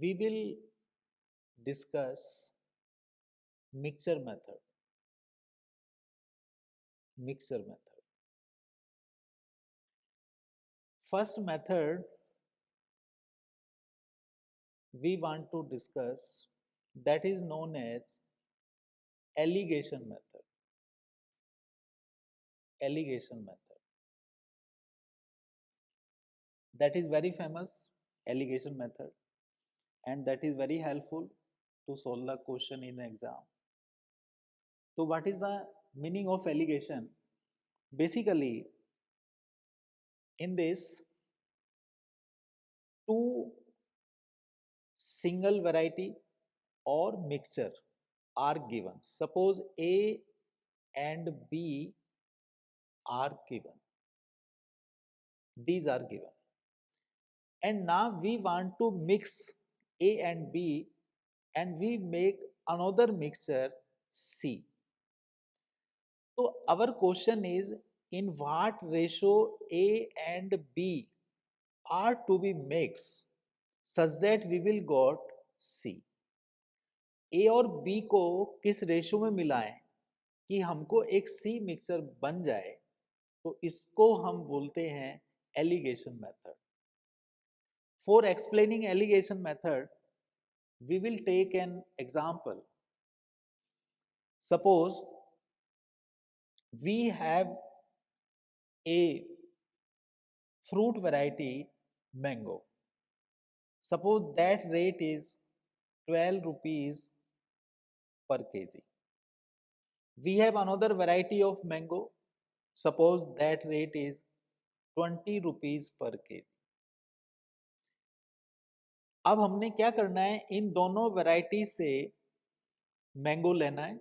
we will discuss mixture method. Mixture method. First method we want to discuss, that is known as alligation method. Alligation method. That is very famous, alligation method, and that is very helpful to solve the question in exam. So what is the meaning of alligation? Basically, in this, two single variety or mixture are given. Suppose A and B are given. These are given. And now we want to mix A and B and we make another mixture C. So our question is, in what ratio A and B are to be mixed such that we will got C. A और B को किस ratio में मिलाएं कि हमको एक C mixer बन जाए, तो इसको हम बोलते हैं alligation method. For explaining alligation method we will take an example. Suppose we have a fruit variety mango. Suppose that rate is 12 rupees per kg. We have another variety of mango. Suppose that rate is 20 rupees per kg. अब हमने क्या करना है, इन दोनों variety से mango लेना है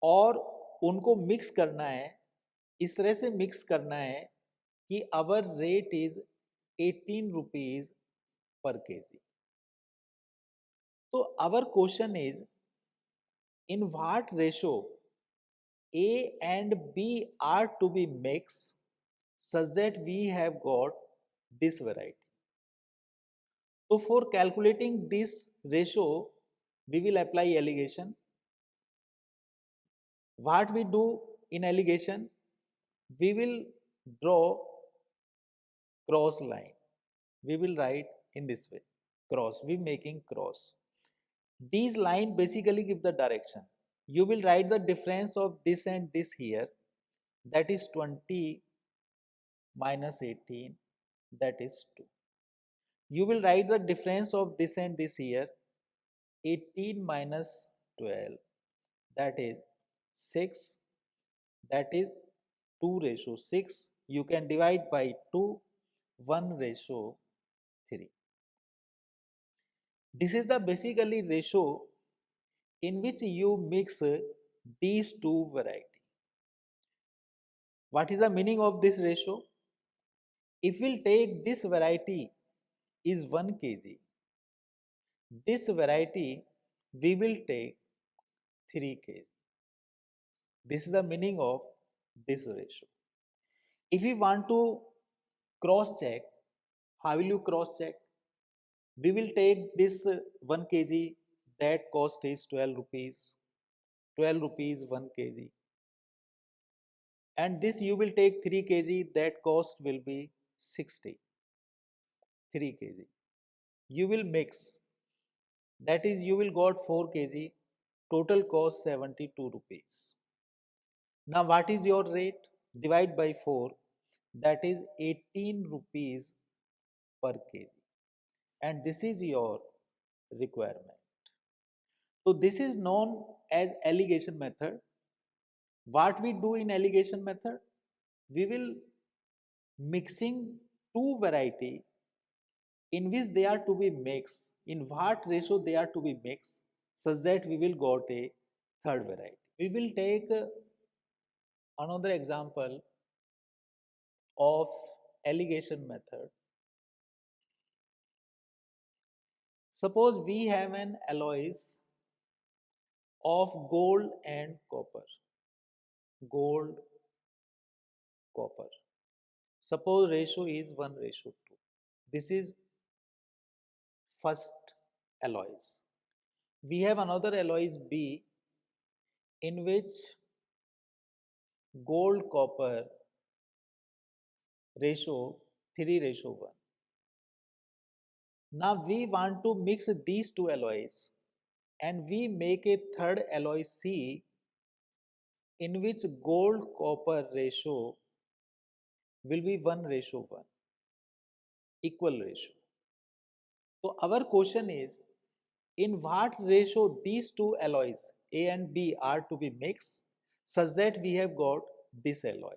और उनको मिक्स करना है. इस तरह से मिक्स करना है कि our rate is 18 rupees per K G. तो our question is, in what ratio A and B are to be mixed such that we have got this variety. So for calculating this ratio, we will apply alligation. What we do in alligation? We will draw cross line. We will write in this way, cross. We making cross. These line basically give the direction. You will write the difference of this and this here. That is 20 minus 18. That is 2. You will write the difference of this and this here. 18 minus 12. That is 6. That is 2 ratio 6. You can divide by 2. 1 ratio 3. This is the basically ratio in which you mix these two varieties. What is the meaning of this ratio? If we'll take this variety is 1 kg, this variety we will take 3 kg. This is the meaning of this ratio. If we want to cross check, how will you cross check? We will take this 1 kg, that cost is 12 rupees. 12 rupees 1 kg. And this you will take 3 kg, that cost will be 60. 3 kg. You will mix, that is you will got 4 kg, total cost 72 rupees. Now what is your rate? Divide by 4, that is 18 rupees per kg. And this is your requirement. So this is known as alligation method. What we do in alligation method? We will mixing two variety in which they are to be mixed, in what ratio they are to be mixed, such that we will got a third variety. We will take another example of alligation method. Suppose we have an alloys of gold and copper. Gold, copper. Suppose ratio is 1:2. This is first alloys. We have another alloys B in which gold copper ratio 3:1. Now we want to mix these two alloys and we make a third alloy C in which gold copper ratio will be 1:1, equal ratio. So our question is, in what ratio these two alloys A and B are to be mixed such that we have got this alloy.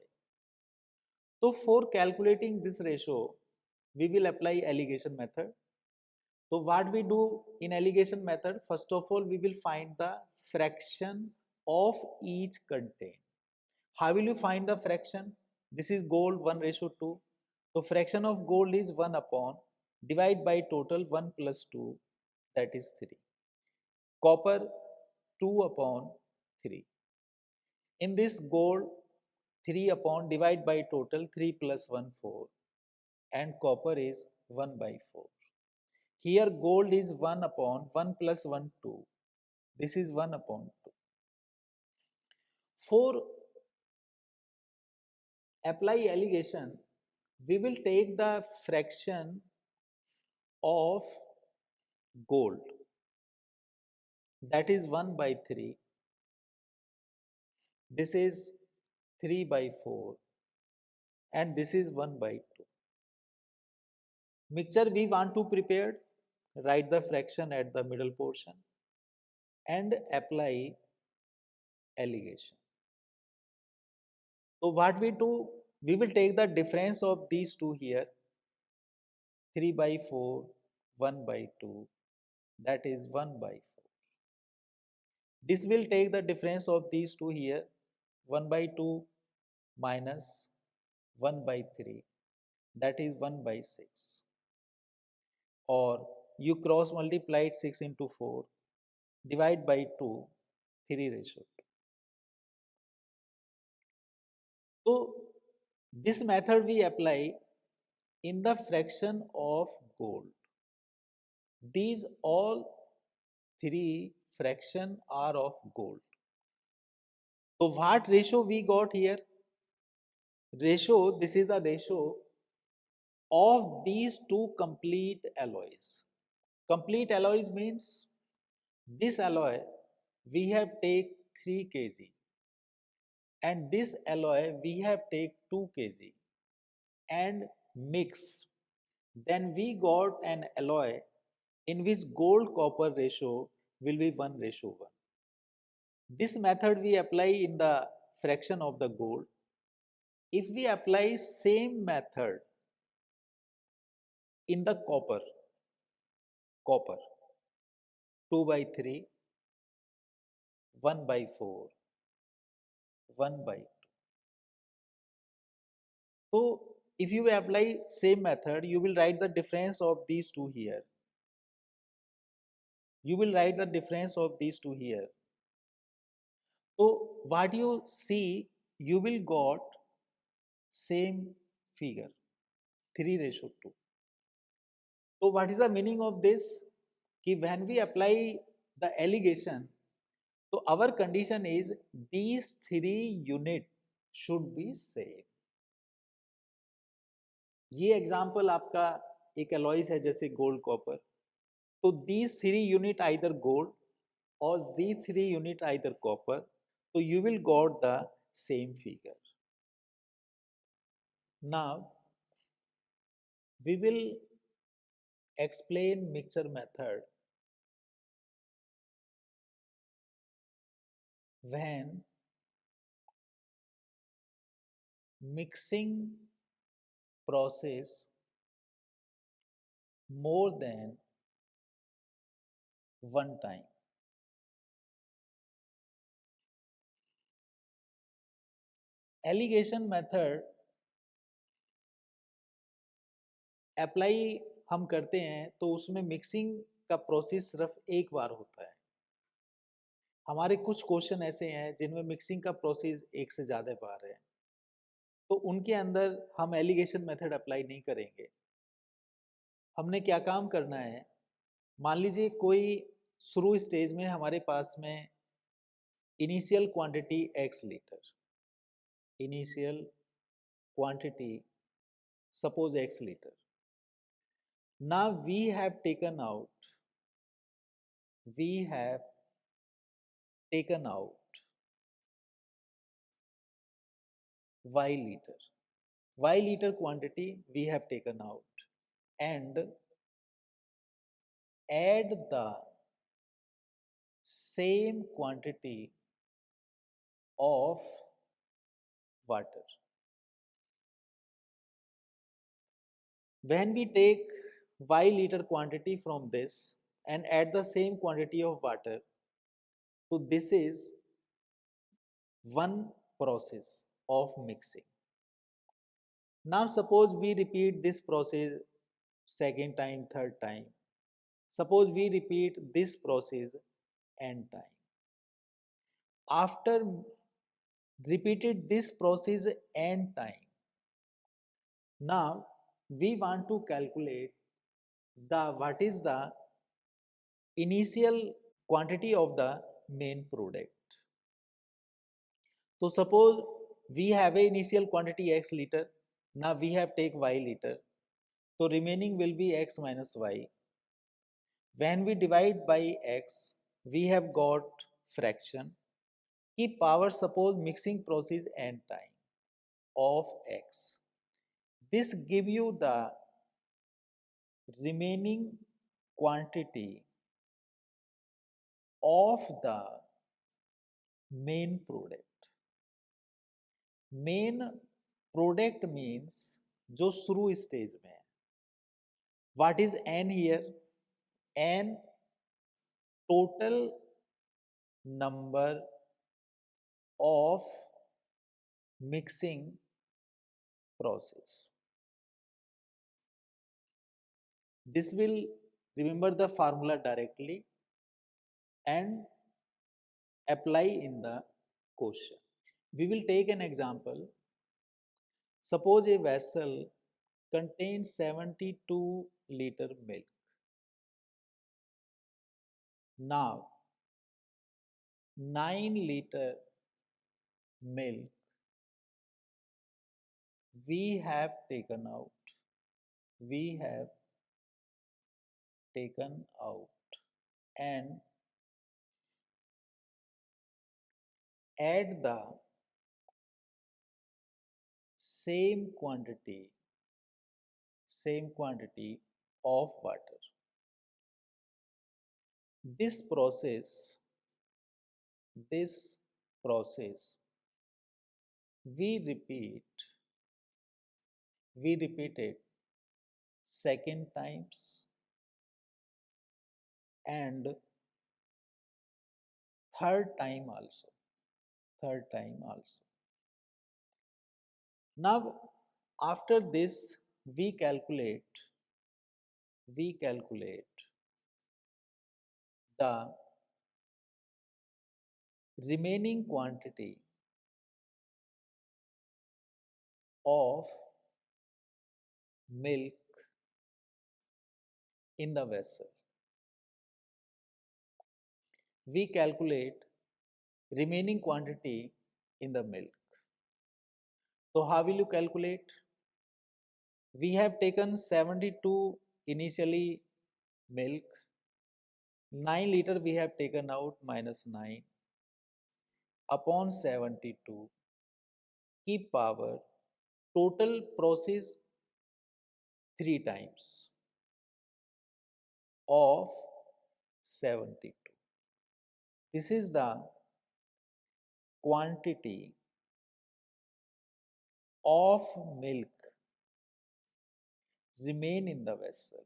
So for calculating this ratio, we will apply alligation method. So what we do in alligation method, first of all, we will find the fraction of each content. How will you find the fraction? This is gold 1:2. So fraction of gold is 1 upon, divide by total 1 plus 2, that is 3. Copper 2 upon 3. In this gold 3 upon, divide by total 3 plus 1 4, and copper is 1 by 4. Here gold is 1 upon 1 plus 1 2. This is 1 upon 2. For apply alligation, we will take the fraction of gold, that is 1 by 3. This is 3 by 4 and this is 1 by 2. Mixture we want to prepare, write the fraction at the middle portion and apply alligation. So what we do, we will take the difference of these two here, 3 by 4, 1 by 2, that is 1 by 4. This will take the difference of these two here, 1 by 2 minus 1 by 3, that is 1 by 6. Or you cross multiply 6 into 4, divide by 2, 3:2. So this method we apply in the fraction of gold. These all three fraction are of gold. So what ratio we got here? Ratio, this is the ratio of these two complete alloys. Complete alloys means this alloy we have take 3 kg and this alloy we have take 2 kg and mix. Then we got an alloy in which gold copper ratio will be 1:1. This method we apply in the fraction of the gold. If we apply same method in the copper 2 by 3, 1 by 4, 1 by 2. So if you apply same method, you will write the difference of these two here. You will write the difference of these two here. So what you see, you will got same figure, 3:2. So what is the meaning of this? Ki when we apply the alligation, so our condition is these three unit should be same. ये example आपका एक alloys है जैसे gold copper, तो these three unit either gold or these three unit either copper, so you will got the same figure. Now we will explain mixture method when mixing process more than one time. Alligation method apply हम करते हैं तो उसमें mixing का process सिर्फ एक बार होता है. हमारे कुछ क्वेश्चन ऐसे हैं जिनमें मिक्सिंग का प्रोसेस एक से ज़्यादा बार है, तो उनके अंदर हम एलिगेशन मेथड अप्लाई नहीं करेंगे. हमने क्या काम करना है, मान लीजिए कोई शुरू स्टेज में हमारे पास में initial quantity x litre, initial quantity suppose x liter. Now we have taken out y liter. Y liter quantity we have taken out and add the same quantity of water. When we take y liter quantity from this and add the same quantity of water, so this is one process of mixing. Now suppose we repeat this process second time, third time. Suppose we repeat this process n time. After repeated this process n time, now we want to calculate the what is the initial quantity of the main product. So suppose we have a initial quantity x liter. Now we have take y liter. So remaining will be x minus y. When we divide by x, we have got fraction. Keep power suppose mixing process n time of x. This give you the remaining quantity of the main product. Main product means जो शुरू stage में है. What is n here? N total number of mixing process. This will remember the formula directly and apply in the question. We will take an example. Suppose a vessel contains 72-liter milk. Now 9-liter milk we have taken out. We have taken out and add the same quantity of water. This process we repeat it second times and third time also. Now after this we calculate the remaining quantity of milk in the vessel. We calculate remaining quantity in the milk. So how will you calculate? We have taken 72 initially milk, 9 liter we have taken out minus 9 upon 72. Keep power, total process 3 times of 72. This is the quantity of milk remain in vessel.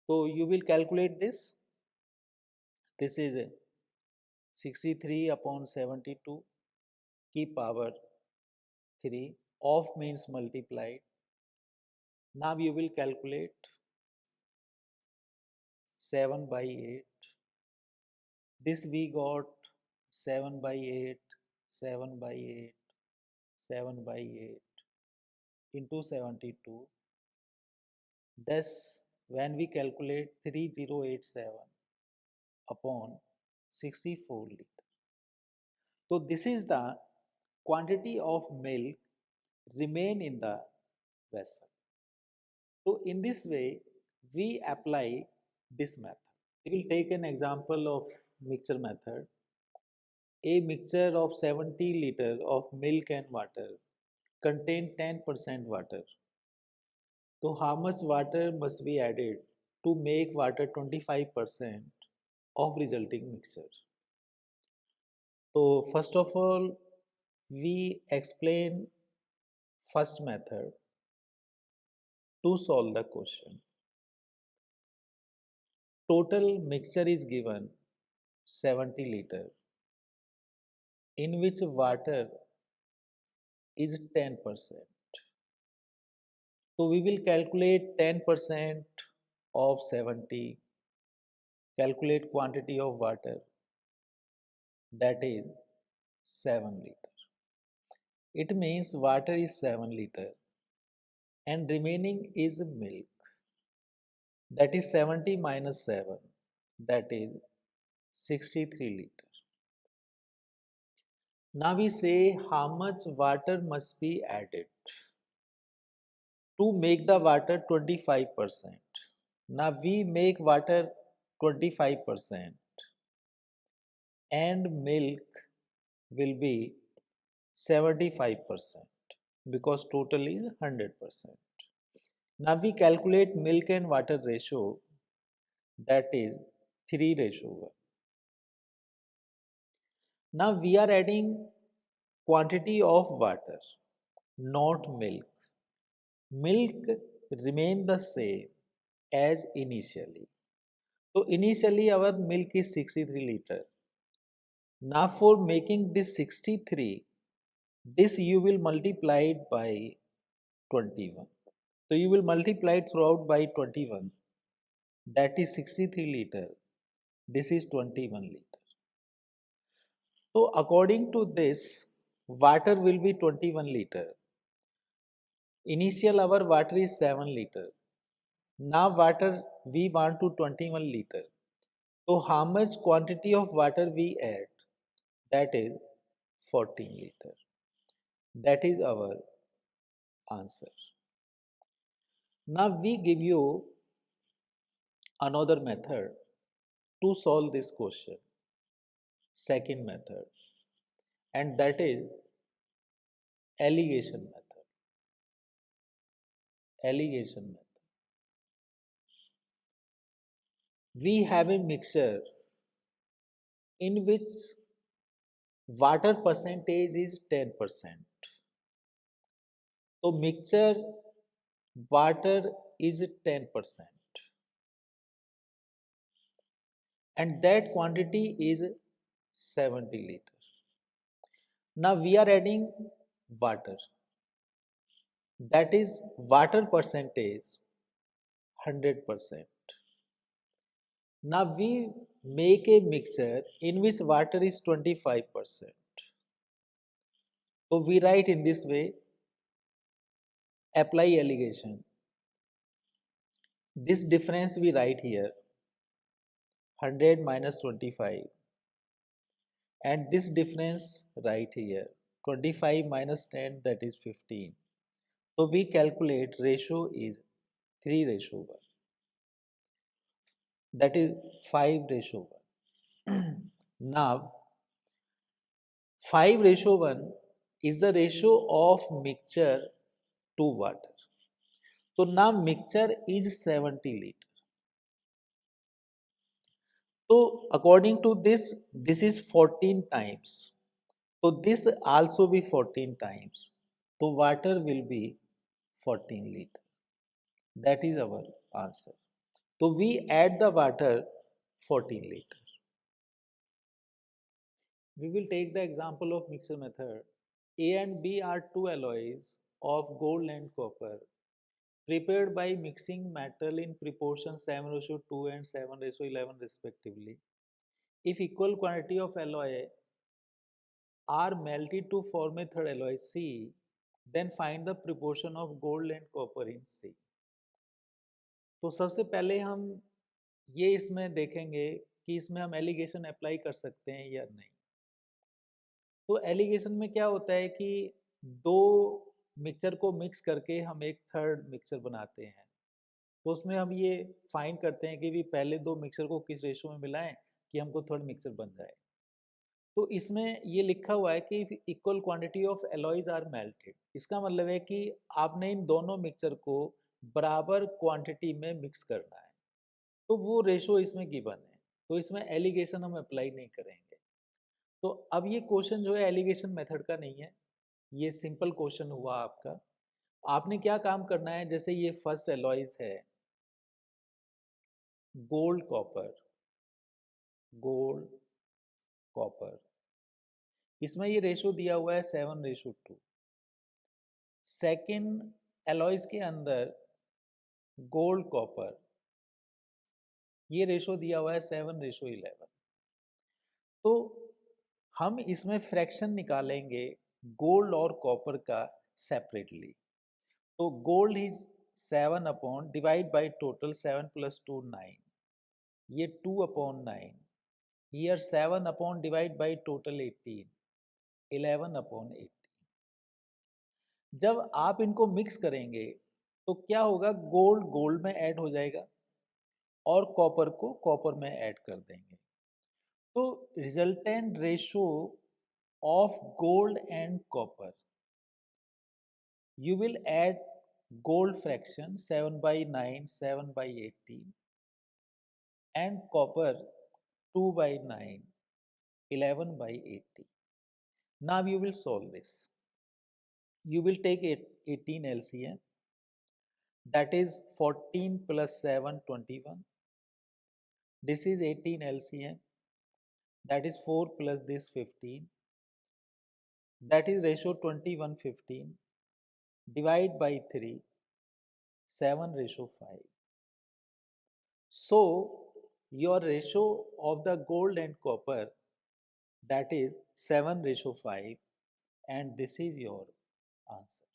So you will calculate this. This is 63 upon 72. Keep power 3. Of means multiplied. Now you will calculate 7 by 8. This we got 7 by 8, 7 by 8, 7 by 8 into 72. Thus, when we calculate 3087 upon 64 liter. So this is the quantity of milk remain in the vessel. So in this way, we apply this method. We will take an example of mixture method. A mixture of 70 liter of milk and water contain 10% water. So how much water must be added to make water 25% of resulting mixture? So first of all, we explain first method to solve the question. Total mixture is given 70 liter in which water is 10%. So we will calculate 10% of 70, calculate quantity of water, that is 7 liter. It means water is 7 liter and remaining is milk, that is 70 minus 7, that is 63 liter. Now we say how much water must be added to make the water 25%. Now we make water 25% and milk will be 75% because total is 100%. Now we calculate milk and water ratio, that is 3:1. Now we are adding quantity of water, not milk. Milk remain the same as initially. So initially our milk is 63 liter. Now for making this 63, this you will multiply it by 21. So you will multiply it throughout by 21. That is 63 liter. This is 21 liter. So according to this, water will be 21 liter. Initial our water is 7 liter. Now water we want to 21 liter. So how much quantity of water we add? That is 14 liter. That is our answer. Now we give you another method to solve this question. Second method, and that is alligation method. Alligation method. We have a mixture in which water percentage is 10%. So mixture water is 10% and that quantity is 70 liter. Now we are adding water, that is water percentage 100%. Now we make a mixture in which water is 25%. So we write in this way, apply alligation. This difference we write here 100 minus 25 and this difference right here 25 minus 10, that is 15. So we calculate ratio is 3:1, that is 5:1. Now 5:1 is the ratio of mixture to water. So now mixture is 70 liter. So according to this is 14 times. So this also be 14 times. So water will be 14 liter. That is our answer. So we add the water 14 liter. We will take the example of mixture method. A and B are two alloys of gold and copper prepared by mixing metal in proportion 7:2 and 7:11 respectively. If equal quantity of alloy are melted to form a third alloy C, then find the proportion of gold and copper in C. तो सबसे पहले हम ये इसमें देखेंगे कि इसमें हम एलिगेशन अप्लाई कर सकते हैं या नहीं। तो एलिगेशन में क्या होता है कि दो मिक्सचर को मिक्स करके हम एक थर्ड मिक्सचर बनाते हैं। तो उसमें हम ये फाइंड करते हैं कि भी पहले दो मिक्सचर को किस रेशो में मिलाएं कि हमको थर्ड मिक्सचर बन जाए। तो इसमें ये लिखा हुआ है कि equal quantity of alloys are melted. इसका मतलब है कि आपने इन दोनों मिक्सचर को बराबर क्वांटिटी में मिक्स करना है। तो वो रेशो इसमें गिवन है, तो इसमें एलिगेशन हम अप्लाई नहीं करेंगे। तो अब ये क्वेश्चन जो है एलिगेशन मेथड का नहीं है, ये सिंपल क्वेश्चन हुआ आपका। आपने क्या काम करना है, जैसे ये फर्स्ट एलॉयज है गोल्ड कॉपर, गोल्ड कॉपर, इसमें ये रेशो दिया हुआ है 7:2। सेकेंड एलॉयज के अंदर गोल्ड कॉपर, ये रेशो दिया हुआ है 7:11। तो हम इसमें फ्रैक्शन निकालेंगे गोल्ड और कॉपर का सेपरेटली। तो gold is 7 upon divide by total 7 + 2 9, ये 2/9। Here 7 upon divide by total 18, 11/18। जब आप इनको मिक्स करेंगे तो क्या होगा, गोल्ड गोल्ड में ऐड हो जाएगा और कॉपर को कॉपर में ऐड कर देंगे। तो resultant ratio of gold and copper, you will add gold fraction 7/9, 7/18 and copper 2/9, 11/80. Now you will solve this. You will take 18 LCM, that is 14 plus 7, 21. This is 18 LCM, that is 4 plus this 15. That is ratio 21:15. Divide by 3, 7:5. So your ratio of the gold and copper, that is 7:5, and this is your answer.